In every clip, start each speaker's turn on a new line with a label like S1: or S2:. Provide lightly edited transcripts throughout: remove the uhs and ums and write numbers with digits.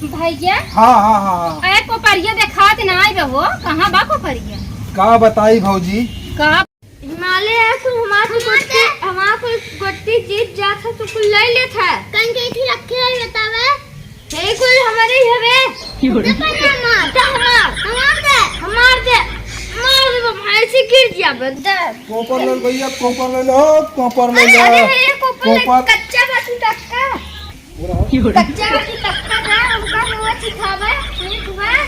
S1: भैया
S2: हाँ हाँ हाँ हाँ।
S1: अरे कोपरिया देखात ना आई रहो कहाँ बा कोपरिया
S2: का बताई भौजी।
S1: का हिमालय है कुल हमारा कोई गोटी जीत जा था तो कुल ले ले था कन के थी रखे है बतावे हे कुल हमारे हवे हमार दे भाई से गिर गया बंदा
S2: कोपर ले भैया, कोपर ले लो, कोपर ले लो।
S1: अरे कोपर कच्चा बाटी टक्का कच्चा बाटी टक्का है उनका वो सिखावे नहीं तुम्हारा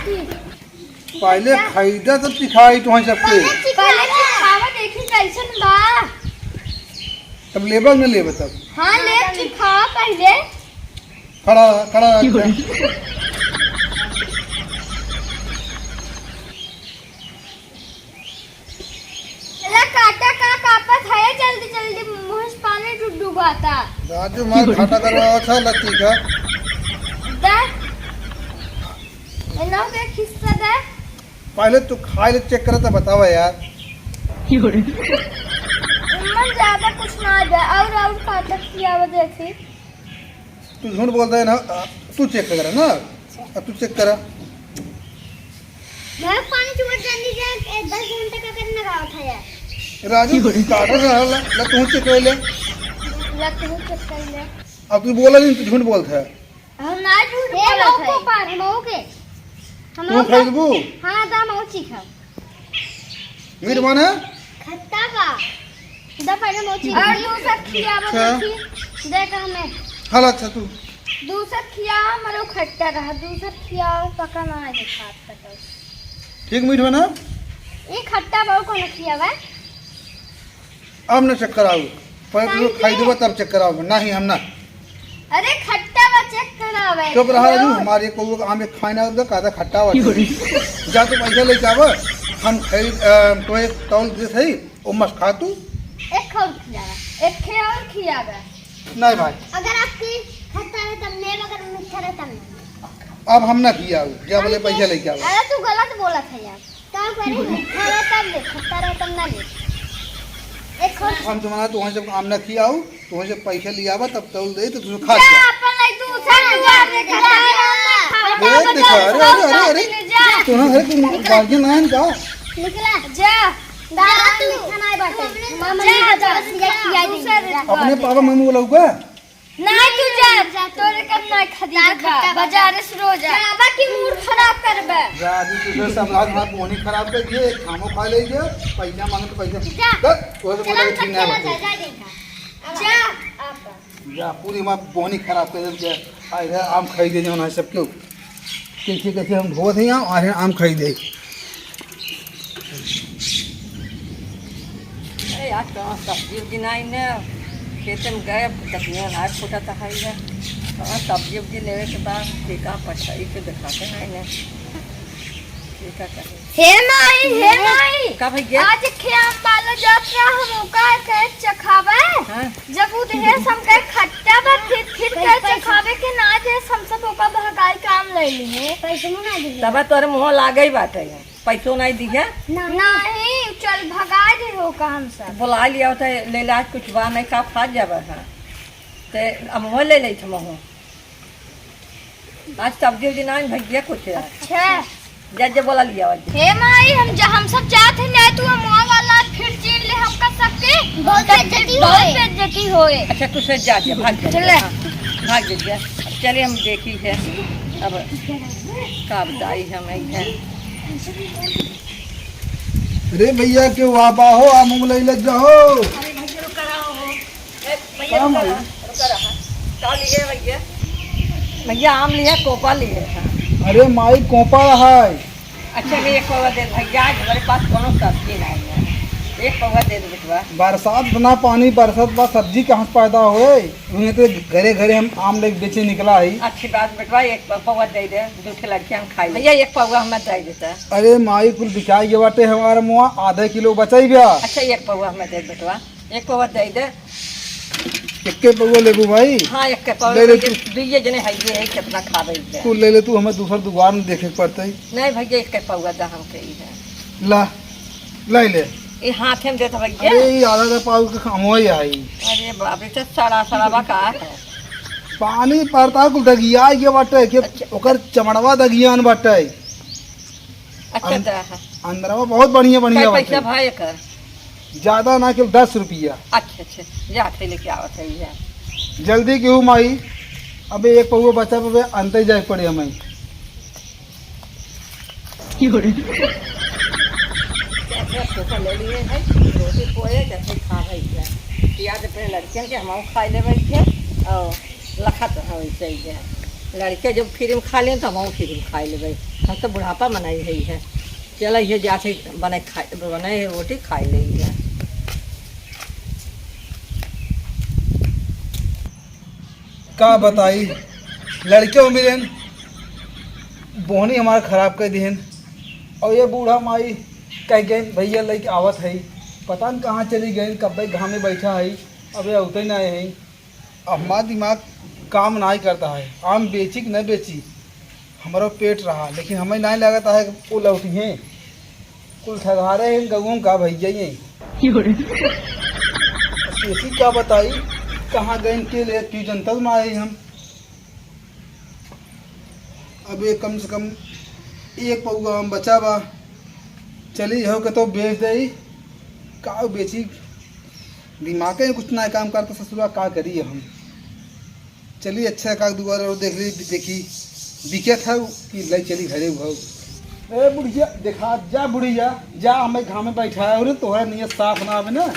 S2: पहले खरीदा तब सिखाई तुम सबके।
S1: पहले सिखावा देखी कैसन बा
S2: तब लेबर में लेबे तब।
S1: हां ले सिखावा पहले
S2: खड़ा खड़ा
S1: काटा का कापत है जल्दी जल्दी मुंह से पानी डुबाता
S2: राजू मार घाटा करवा अच्छा लगती का
S1: दे ना के खिस्सा दे
S2: पहले तू खाए ले चेक करता बतावा यार।
S1: मन ज्यादा कुछ ना दे और काटा किया वो देखी
S2: तू झूठ बोलता है ना, तू चेक कर ना, अब तू चेक करा।
S1: मैं पानी चुमट जल्दी जा 10 घंटे का करने रहा था यार
S2: राजू काटा से ला तू चेक कर ले।
S1: लग तू चेक कर ले
S2: अब तू बोला नहीं, तू झूठ बोलता है।
S1: हम ना झूठ बोला था को पार हम के
S2: तू खरीदबू।
S1: हां दा मौ चिखा
S2: मीट बना
S1: खट्टा का दा पहले मौ चिखा और दूसरा खियावा देखी देख हमें
S2: हाल अच्छा तू
S1: दूसरा खिया मरो खट्टा रहा दूसरा खिया पका ना है खात तक
S2: ठीक मीट बना।
S1: ये खट्टा बहु को न खियावा
S2: अब न चेक कराओ, पहले तू खरीदबा तब चेक कराओ। नहीं हम ना।
S1: अरे खट्टा बा चेक करावे
S2: चुप रहा राजू, हमारे को आम एक खाना उधर कादा खट्टा हुआ जा तू पैसा ले जावा हम खरीद तो एक तौल दे सही ओ मस्त खा तू।
S1: एक खाओ खियावा एक खे और खियावा
S2: नहीं भाई
S1: अगर आपकी खट्टा है तब ले अगर मीठा है तब
S2: अब हम ना किया जा बोले पैसा लेके आओ।
S1: अरे तू गलत बोला था यार का करे मीठा है तब ले खट्टा है तब ना ले एक खाओ
S2: हम तुम्हारा तो वहां से आम ना किया हो तो वहां से पैसा लिया बा तब तौल दे तो तू खा
S1: जा
S2: जा।
S1: अपन लाई तू उठा जा रे
S2: ए देखा अरे अरे अरे अरे तू ना है तू गार्जियन है का
S1: निकला जा दादा तू मीठा नहीं बाटे मामा ने जा खिया दे
S2: अपने पापा मम्मी बोला होगा
S1: नहीं तू जा तोरे कम नहीं खरीदबा बाजार से रोज बाबा की मूड खराब करबे
S2: राजू तुझे सब रात हाथ मोहनी खराब कर दिए खामो खा ले गया पैसा मांगे तो पैसा बस वो से बोला ठीक ना बात
S1: जा
S2: या पूरी मां मोहनी खराब कर दिया। आए रे आम खरीदे जो ना सब क्यों कैसे कैसे हम धोत हैं यहां आए आम खरीदे।
S3: अरे यार कहाँ सब्जी उब्जी नहीं ने खेत में गए तकनिया ना छोटा था है कहाँ सब्जी उब्जी लेवे के बाद देखा पछाई के दिखाते हैं ने देखा करे
S1: हे माई
S3: का भैया
S1: आज खेम वाला यात्रा हम का के चखावे
S3: हां
S1: जब उधे हम के खट्टा बा फिर के चखावे के ना दे हम सब ओका भगाई काम ले लिए पैसे ना दी
S3: तब तोरे मुंह लागे बाटे पैसो नहीं दिया
S1: नहीं चल भगा दे हो का हम सब
S3: बुला लिया तो ले ला कुछ बा नहीं का खा जाबे है ते अब हो ले ले थे मुंह आज सब्जी उब्जी नहीं भैया कुछ
S1: अच्छा
S3: जज बोला लिया आज
S1: हे माई हम सब जाते हैं नहीं तू मुंह वाला फिर चीन ले हम का सबके बहुत बेइज्जती होए
S3: अच्छा तू से जा भाग जा
S1: चले
S3: भाग जा चले हम देखी है अब का बताई हमें है
S2: अरे भैया क्यों वापा हो आम ले ले जाओ।
S3: अरे भैया रुक रहा हो भैया
S2: काम है
S3: रुक रहा का लिए भैया भैया आम लिया कोपा लिए था।
S2: अरे माई कोपा है।
S3: अच्छा कि एक पौवा दे भैया हमारे पास कोनो सब्जी नहीं है एक पौवा दे दे बेटवा।
S2: बरसात ना पानी बरसात बा सब्जी कहाँ से पैदा होए उन्हें तो घरे घरे हम आम लेके बेचे निकला है।
S3: अच्छी बात बेटवा एक पौवा दे दे दूसरे लड़के हम खाई भैया एक पौवा हमें दे देता।
S2: अरे माई कुल बिकाई के बाटे हमारे मुआ आधा किलो बचाई भैया।
S3: अच्छा एक पौवा हमें दे बेटवा एक पौवा दे दे
S2: एक पौवा लेबू भाई।
S3: हाँ एक पौवा
S2: ले ले
S3: दुइये जने है ये है कितना खावे के
S2: तू ले ले तू हमें दूसरा दुकान में देखे पड़ता है।
S3: नहीं भैया एक पौवा दा हम के है
S2: ला ले ले
S3: ये हाथ में देता भैया।
S2: अरे ये आधा पाव का काम हो ही आई।
S3: अरे बाप रे तो सड़ा बा का है
S2: पानी पड़ता कुल दगिया ये बाटे के ओकर चमड़वा दगियान बाटे।
S3: अच्छा तो
S2: अंदरवा बहुत बढ़िया बढ़िया
S3: पैसा
S2: बाटे।
S3: भाई कर
S2: ज्यादा ना केवल 10 रुपया।
S3: अच्छा अच्छा जाते लेके आवत है यार।
S2: जल्दी क्यों माई, अबे एक पौवा बचा पे अंते जाए पड़े हमें।
S3: पैसा ले लिए है रोटी पोए जैसे खा भाई है याद अपने लड़कियन के हम खाई ले बैठ के और लखा तो है वैसे ही है। लड़के जब फ्री में खा लें तो हम फ्री में खाई ले भाई। हम तो बुढ़ापा मनाई है है चल ये जाते बनाए रोटी खाई ले है।
S2: का बताई लड़के मिले बोहनी हमारा खराब कर दिहन और ये बूढ़ा माई कह गए भैया लेके आवत है, पता न कहाँ चली गई, कब भाई घाम में बैठा है, अब ये उतर ना है। अब हमारा दिमाग काम नहीं करता है, आम बेची कि न बेची हमारा पेट रहा, लेकिन हमें नहीं लगता है वो लौटी हैं कुल ठगारे हैं गऊ का भैया ये ऐसी क्या बताई कहाँ गए के लिए क्यों जनता में आए हम। अब ये कम से कम एक पौवा हम बचा बा, चली हो के तो बेच दे का बेची, दिमाग में कुछ ना काम करता ससुरा का करिए हम। चलिए अच्छा का दोबारा देख ली देखी बिके था कि ले चली घरे भाव। ए बुढ़िया देखा जा बुढ़िया जा हमें घाम में बैठा है तोहरा नियत साफ ना आवे ना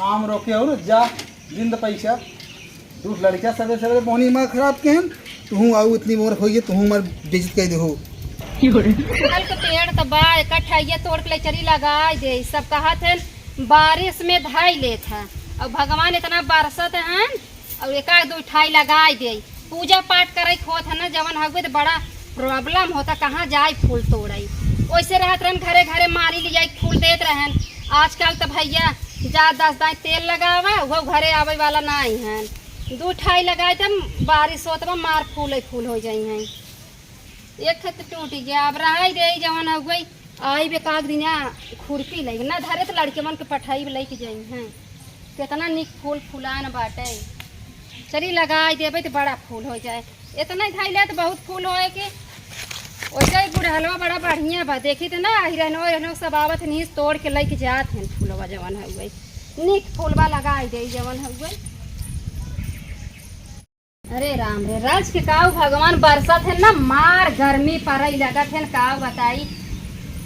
S2: आम रोके हो जा जिंद पैसा तू लड़किया सवेरे सवेरे बोनी माँ खराब के हैं तू आऊ इतनी मोर होइए तू हमार बेइज्जत कर दे हो।
S1: कल के पेड़ तो बा इकट्ठा तोड़ के ले चली लगा दे सब कहा थे बारिश में धाई ले था और भगवान इतना बरसत हैं और एक दो ठाई लगा दे पूजा पाठ करे होत है ना जवन हवे तो बड़ा प्रॉब्लम होता कहाँ जाए फूल तोड़ाई वैसे रहत रहन घरे घरे मारी लिया फूल देत रहन। आजकल तो भैया जा 10 दाई तेल लगावा वो घरे आवे वाला नहीं है, 2 ठाई लगाए तब बारिश होत मार फूल फूल हो जाई हैं। एक खत टूटी गया अब रहा दे जवन हो गई आई बे काग दिना खुरपी लगी ना धरे तो लड़के मन के पठाई लेके जाई हैं कितना निक फूल फुलान बाटे चली लगाई देवे तो बड़ा फूल हो जाए। इतना धैले तो बहुत फूल होए के वैसे बुढ़हलवा बड़ा बढ़िया बा देखी तो ना हिरनो सब आवत नहीं तोड़ के लेके जात हैं फूलवा जवन हो गई निक फूलवा लगाई दे जवन हो गई। अरे राम रे राज के काऊ भगवान बरसत है ना मार गर्मी पड़ई लगत है काऊ बताई।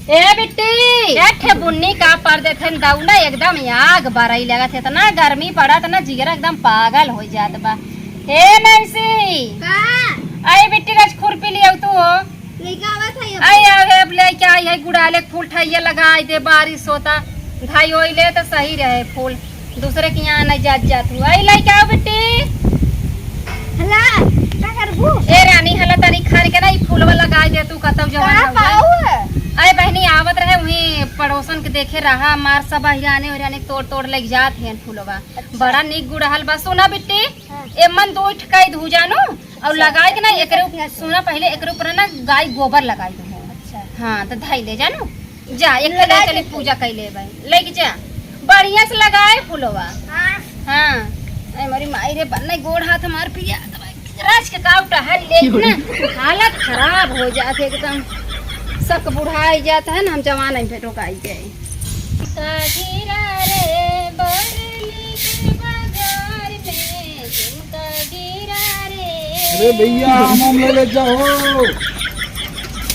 S1: ए बिट्टी एठे बुन्नी का पर देथे दौड़ा एकदम आग बरई लगत है इतना गर्मी पड़त ना जिगरा एकदम पागल हो जात बा। हे नैसी
S4: का
S1: आई बिट्टी राज खुरपी लिया तू
S4: लेके आवत है
S1: आई आवे अब ले क्या आई है गुड़ाले फूल ठाइया लगाई दे बारिश होता धाई होइले तो सही रहे फूल दूसरे के यहाँ नहीं जात हुआ आई ले क्या बिट्टी
S4: हला का करबू
S1: ए रानी हला तनी खान के ना ई फूलवा लगाई दे तू कतौ जवान हो अरे बहनी आवत रहे वही पड़ोसन के देखे रहा मार सब हिराने तोड़ तोड़ लग जात हैं फूलवा बड़ा निक गुड़हल बा। सुना बिट्टी एमन 2 ठकाई धू जानो और लगाई के ना एकरे सुना पहले एकरे ऊपर ना गाय गोबर लगाई दो।
S4: अच्छा
S1: हाँ तो धाई ले जानो जा एक ले चली पूजा कैले भाई लेके जा बढ़िया से लगाए फूलवा।
S4: हां
S1: हाँ अरे हमारी माई रे बनने गोड़ हाथ मार पिया राज के काउटा है ले ना हालत खराब हो जाते एकदम सब बुढ़ाई जाता है ना हम जवान नहीं भेटो का आई गए गिरा रे बरली के बाजार में झुमका गिरा रे।
S2: अरे भैया हम ले जाओ।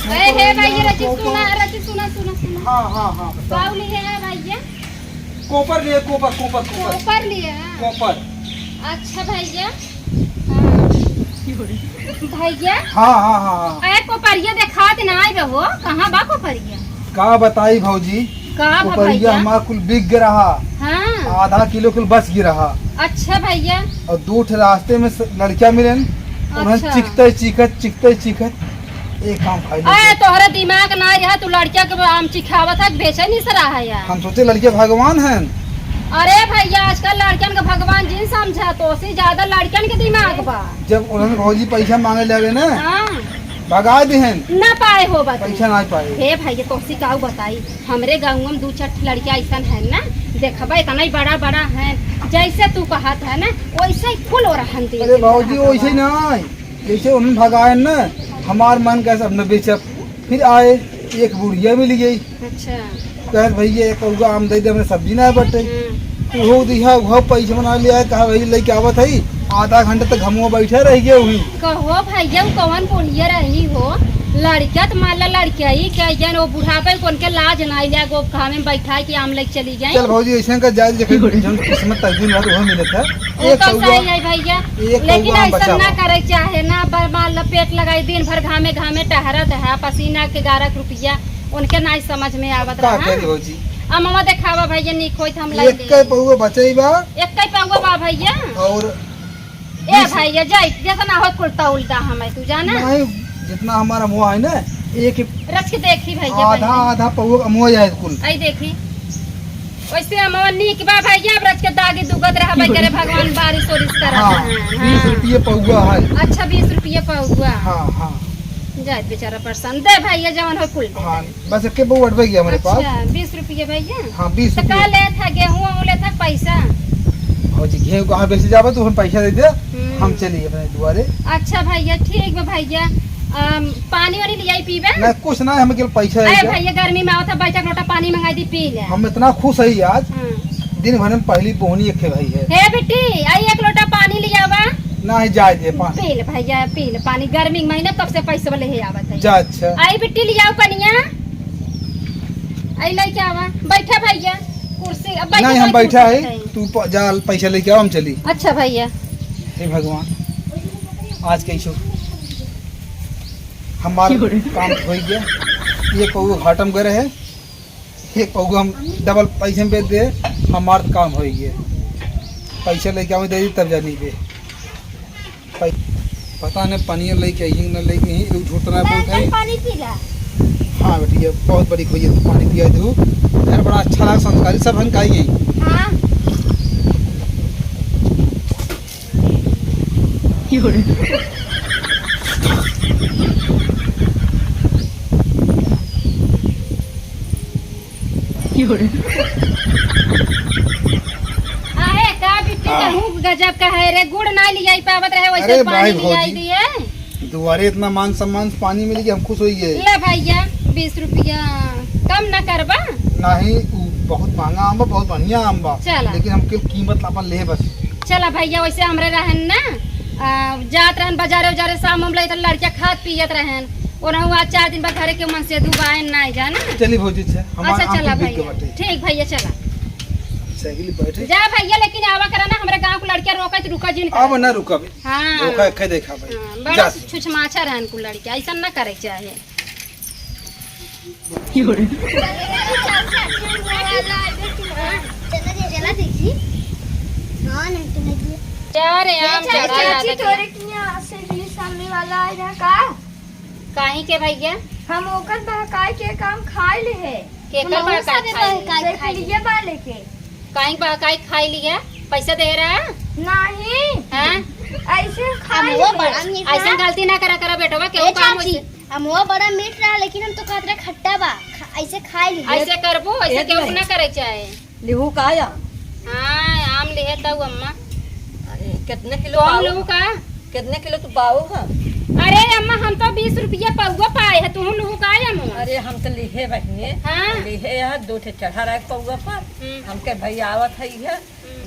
S1: हे भैया रची सुना
S2: हाँ हाँ हाँ
S1: पाउली है भैया
S2: कोपर लिए कोपर कोपर कोपर
S1: ऊपर लिए
S2: कोपर।
S1: अच्छा भैया भैया
S2: हाँ हाँ हाँ हाँ
S1: अरे कोपरिया देखा ना आई रहो कहाँ बा कोपरिया
S2: का बताई भौजी
S1: कहाँ बा
S2: कोपरिया
S1: भैया
S2: हमारा कुल बिक गिरा
S1: हाँ
S2: आधा किलो कुल बच गिरा
S1: अच्छा भैया
S2: और 2 ठे रास्ते में लड़कियां मिलन उन्हें
S1: अच्छा।
S2: चिखते चिखत एक काम खाई
S1: अरे तोहरा दिमाग ना रहा तू लड़किया के आम चिखावत है बेचे नहीं सरा है यार।
S2: हम सोचे लड़के भगवान हैं।
S1: अरे भैया आजकल लड़कियन के भगवान जी समझा तो से ज्यादा लड़कियन के दिमाग बा।
S2: जब उन्होंने भौजी पैसा मांगे लगे ना
S1: हाँ
S2: भगा देहन
S1: ना पाए हो बता
S2: पैसा ना पाए।
S1: हे भैया तोसी काऊ बताई हमरे गाँव में 2-4 लड़कियां ऐसा है ना देखबा इतना ही बड़ा बड़ा है जैसे तू कहत है ना वैसे ही फुल हो रहा है।
S2: अरे भाजी वैसे नहीं, जैसे उन्होंने भगाए ना हमार मन कैसे अपने बेचब। फिर आए एक बुढ़िया मिल गई,
S1: अच्छा
S2: कह भैया एक पौगा आम दे दे, हमने सब्जी ना बटे वो दिया वो पैसे बना लिया। कहा भाई लेके आवत है, आधा घंटे तक हम बैठे रह गए हुई।
S1: कहो भैया कौन बुढ़िया रही हो लड़किया तो मान ला लड़किया ही कह जन वो बुढ़ापे को उनके लाज ना लिया गो खाने में बैठा कि आम लेके चली जाए।
S2: चल भौजी ऐसे का जायज देखे जन किस्मत तकदीर बात वो मिले था।
S1: वो तो सही है भैया, लेकिन ऐसा ना करे चाहे ना मान ला पेट लगाई दिन भर घामे घामे टहरत है पसीना के 11 रुपया उनके ना समझ में आवत
S2: का
S1: रहा।
S2: करी भौजी
S1: अम्मा देखावा भैया निक होई हम लाई
S2: एक के पौवा बचई बा
S1: एक कई पाऊंगा बा भैया।
S2: और
S1: ए भैया जाई जैसा ना हो उल्टा उल्टा हमें तू जाना
S2: नहीं जितना हमारा मुआ है ना एक
S1: रच के देखी भैया
S2: आधा आधा पौवा मुआ जाए कुल।
S1: आई देखी वैसे अम्मा निक बा भैया रच के दागी दुगत रहा भाई करे भगवान बारिश ओरिश कर रहा
S2: हाँ,
S1: है।
S2: 20 रुपये पौवा है।
S1: अच्छा 20 रुपये पाऊंगा।
S2: हाँ हाँ
S1: जाए बेचारा परेशान दे भैया जवन हो कुल दे।
S2: हाँ बस एक के पौवा अटक गया हमारे पास।
S1: अच्छा 20 रुपये भैया।
S2: हाँ 20
S1: तो का
S2: रुपये
S1: ले था गेहूं ले था पैसा।
S2: भौजी गेहूं कहाँ बेचे जावा तो हम पैसा दे दे
S1: हम्म।
S2: हम चलिए अपने दुआरे।
S1: अच्छा भैया ठीक बा भैया पानी वानी लिया पीबे
S2: नहीं कुछ ना हमें केवल पैसा
S1: अरे
S2: दे दे।
S1: भैया गर्मी में आवता बैठक लोटा पानी मंगाई दी पी ले।
S2: हम इतना खुश है आज
S1: हाँ।
S2: दिन भर में पहली बोहनी एक भाई है
S1: हे बेटी आई एक लोटा पानी लिया बा
S2: ना ही जाए दे पानी
S1: पी ले भैया पी ले पानी गर्मी के महीने कब से पैसे वाले है आवत है।
S2: जा अच्छा
S1: आई बेटी लियाओ पनिया आई लेके आवा बैठे भैया कुर्सी अब बैठे
S2: नहीं हम
S1: भाई
S2: बैठा
S1: कुर्सी
S2: है
S1: पे।
S2: तू जा पैसा लेके आओ हम चली।
S1: अच्छा भैया
S2: हे भगवान आज कैसो हमारा काम हो गया। ये पौवा घाटम करे है एक पौवा हम डबल पैसे में बेच दे हमारा काम हो गया। पैसा लेके आओ दे दी तब जानी पे पता नहीं पानी लेके आई न लेके ही झूठ ना बोलते हैं।
S4: पानी पी ला।
S2: हाँ बेटी ये बहुत बड़ी खोई है तो पानी पिया दो घर बड़ा अच्छा लगा संस्कारी सब हम खाई गई।
S4: हाँ
S1: आहे का बेटी कहूं गजब का है रे गुड़ ना लिया पावत रहे वैसे
S2: अरे
S1: पानी
S2: भाई
S1: लिया
S2: भौजी।
S1: दिए।
S2: दुआरे इतना मान सम्मान पानी मिल गया हम खुश हो गए।
S1: ले भैया 20 रुपया कम न करबा।
S2: नहीं उ बहुत महंगा आम बा बहुत बढ़िया आम बा
S1: चला।
S2: लेकिन हमके कीमत अपन ले बस।
S1: चला भैया वैसे हमरे रहन ना जात रहन बाजारे उजारे शाम हम लगे लड़कियां खात पियत रहन और हुआ 4 दिन बाद घरे के मन से दुबाए ना जाना।
S2: चली भौजी से हमारा
S1: अच्छा चला
S2: आम के
S1: भैया
S2: बाटे
S1: ठीक भैया चला
S2: साइकिल बैठे
S1: जा भैया लेकिन आवा करा ना हमरे गांव के लड़कियां रोका तो रुका जिन
S2: अब ना रुका बे
S1: हाँ
S2: रोका खे देखा
S1: हाँ,
S2: भाई
S1: बड़ा
S2: जा
S1: छुछमाछा रहन कुल लड़कियां ऐसा ना करे के चाहे।
S4: चला देखी। हाँ नहीं तो नहीं।
S1: जा रे आम
S4: चाची
S1: चढ़ा
S4: तोरे के यहाँ से भी सामने वाला आए रहा का
S1: काहे के भैया
S4: हम ओकर बहकाई के काम खाई ले है
S1: केकर बहकाई खाई
S4: लिए वाले के
S1: काहे बहकाई खाई लिया पैसा दे रहा
S4: नहीं
S1: हैं
S4: ऐसे खाई
S5: वो बड़ा मीठ
S1: ऐसा
S5: रहा
S1: गलती ना करा करा बेटवा के
S5: ए
S1: काम
S5: चाची हम वो बड़ा मीठ रहा लेकिन हम तो कहत रहे खट्टा बा ऐसे खाए ली
S1: ऐसे करबो ऐसे
S3: एक
S1: केहू
S3: नहीं।
S1: ना करे चाहे।
S3: लिहू का आया
S1: हाँ आम लिहे तब अम्मा
S3: अरे कितने किलो
S1: तो हम
S3: पाऊ
S1: लोगों का
S3: कितने किलो तू पाऊ का
S1: अरे अम्मा हम तो 20 रुपया पौवा पाए है तुम लोगों का आया मुँह
S3: अरे हम तो लिहे बहने
S1: हाँ
S3: लिहे है 2 ठे चढ़ा रहा पौवा पर
S1: हम्म।
S3: हमके भैया आवत है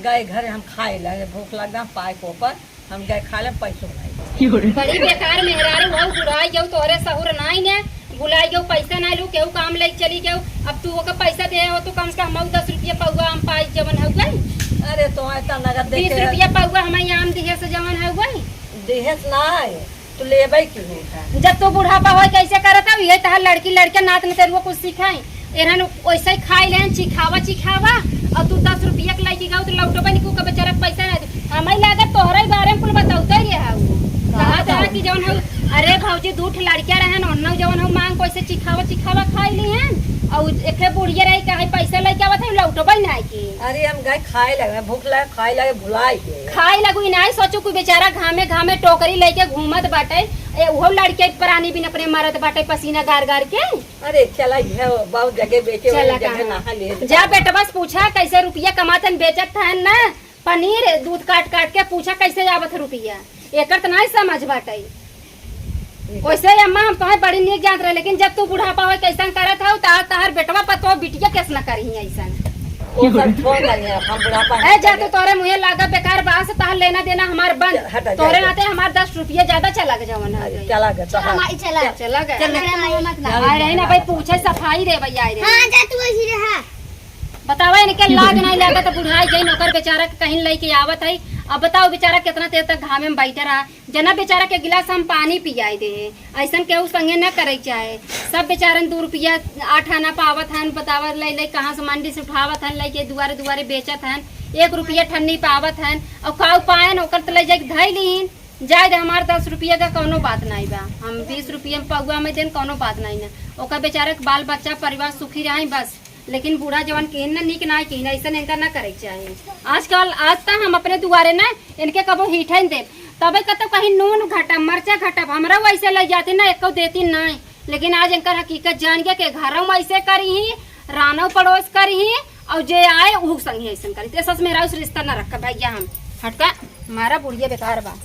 S3: गए घर हम खाए लगे भूख लगा पाए को पर हम गए खा ले पैसों नहीं
S1: बड़ी बेकार मेहरारू हो बुलाई जाऊ तोरे सहूर नहीं ने बुलाई जाऊ पैसा ना लू केहू काम ले चली जाऊ अब तू ओके पैसा दे हो तो कम से कम 10 रुपया पौवा आम पाई जवन हो गई
S3: अरे तो ऐसा नगद
S1: 20
S3: देखे
S1: रुपया पौवा हमें आम दिहे से जवन हो गई।
S3: देहस ना है तू लेबै क्यों है
S1: जब तू बुढ़ापा हो कैसे करता ये तहार लड़की लड़के नात ने तेरे कुछ सिखाई एहन वैसे ही खाई लेन चिखावा और तू 10 रुपया के लाइक गाओ तो लौटो बनी को बेचारा पैसा ना हमें लागत तोहरा ही बारे में कुल बताउता ही है कहा था कि जवन हो अरे भौजी 2 लड़कियां रहन ओन्ना जवन हो मांग कैसे चिखावा खाई ली हैं और एके बुढ़िया रही कहे पैसा लेके आवत है लौटो बनी ना की
S3: अरे हम गए खाए लगे भूख लगे खाए लगे भुलाए गए
S1: खाई लगू नहीं सोचो कोई बेचारा घामे घामे टोकरी लेके घूमत बाटे ए वो लड़के प्राणी बिन अपने मरद बाटे पसीना गार गार के।
S3: अरे चला है बहुत जगह बेचे
S1: चला
S3: वाली जगह
S1: कहाँ?
S3: नहा ले
S1: जा बेटा बस पूछा कैसे रुपया कमातन बेचत था ना, पनीर दूध काट काट के पूछा कैसे आवत रुपया, एकर तो नहीं समझ बाटे। वैसे अम्मा हम तुम्हें बड़ी नीक जानत रहे, लेकिन जब तू बुढ़ापा हो कैसा करत हो तार बेटवा पतो बिटिया कैस न करही ऐसा।
S3: वो सब छोड़ देंगे हम बुढ़ापा
S1: ए जा तो तोरे मुहे लागा बेकार बात से तार लेना देना हमार बंद,
S3: हटा जा,
S1: तोरे
S3: जा।
S1: नाते हमार 10 रुपया ज्यादा चला गया जवन है।
S3: चला गया तो हाँ।
S5: हमारी चला
S1: चला गया
S5: हमारे मत ला।
S1: आए रही ना भाई पूछे सफाई रे भैया आए रहे
S5: हाँ जा तू ऐसी रहा।
S1: बतावा इनके लाग नहीं लागा तो बुढ़ाई गई नौकर बेचारा के कहीं लेके आवत है। अब बताओ बेचारा कितना देर तक घामे में बैठे रहा, जना बेचारा के गिलास हम पानी पियाई दे, ऐसा केहू संगे न करे चाहे। सब बेचारन 2 रुपया 8 आना पावत हन, बतावा ले कहाँ से मंडी से उठावत हन, लेके दुआरे दुआरे बेचत हन, 1 रुपया ठन्नी पावत हन। और काऊ पायन ओकर तो ले जाके धई लीन जाए दे, हमार 10 रुपया का कोनो बात नहीं बा, हम 20 रुपया में पौआ में देन कोनो बात नहीं ना। ओकर बेचारा के बाल बच्चा परिवार सुखी रही बस, लेकिन बूढ़ा जवान केहन न नीक ना केहन ऐसा इनका ना करे चाहिए। आजकल आज तक हम अपने दुआरे ना इनके कबो हिठन दे, तबे कतो कहीं नून घटा मरचा घटा हमरा वैसे ले जाते ना एको देती नहीं, लेकिन आज इनका हकीकत जान गया के घरों में ऐसे करी ही, रानो पड़ोस करी ही, और जे आए ऊ संग ऐसा करी। ते सच मेरा उस रिश्ता न रखा भैया हम हटका, हमारा बुढ़िया बेकार बा।